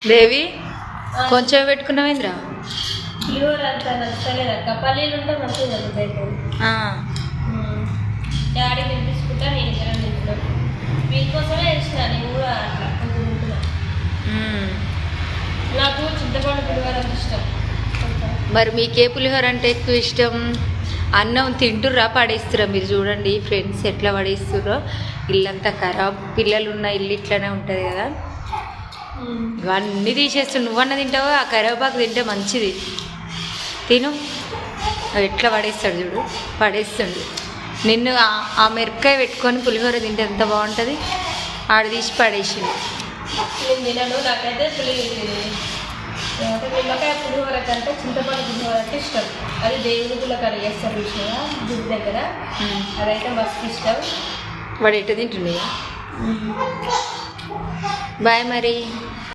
దేవి కొంచెం పెట్టుకున్నావేంద్రా? పులిహోర అంత నచ్చలేదక్క. పల్లీలు ఉంటే మంచిగా జరుగుతాయి. డాడీ తినిపించుకుంటా, నేను ఇద్దరం తింటున్నాను. మీకోసమే వేసిన, నేను కూడా అట్లా కొంచెం తింటున్నా. నాకు చింతపండు పులిహోర అంటే ఇష్టం. మరి మీకే పులిహోర అంటే ఎక్కువ ఇష్టం? అన్నం తింటుర్రా పడేస్తురా? మీరు చూడండి ఫ్రెండ్స్ ఎట్లా పడేస్తుర్రో. ఇల్లంతా ఖరాబ్, పిల్లలు ఉన్న ఇల్లు ఇట్లానే ఉంటుంది కదా. ఇవన్నీ తీసేస్తు. నువ్వన్న తింటావు, ఆ కరివేపాకు తింటే మంచిది. తిను. ఎట్లా పడేస్తాడు చూడు, పడేస్తుండు. నిన్ను ఆ మిరపకాయ పెట్టుకొని పులిహోర తింటే ఎంత బాగుంటుంది. ఆడ తీసి పడేసిండు. నేను తినను, నాకైతే నిమ్మకాయ పులిహోర కంటే చింతపండు పులిహోర అంటే ఇష్టం. అది దేవుని గుళ్ళ కడిగేస్తారు విషయంగా గుడి దగ్గర, అదైతే మస్తు ఇష్టం. వాడు ఎట్ట తింటుండే. బాయ్ మరి.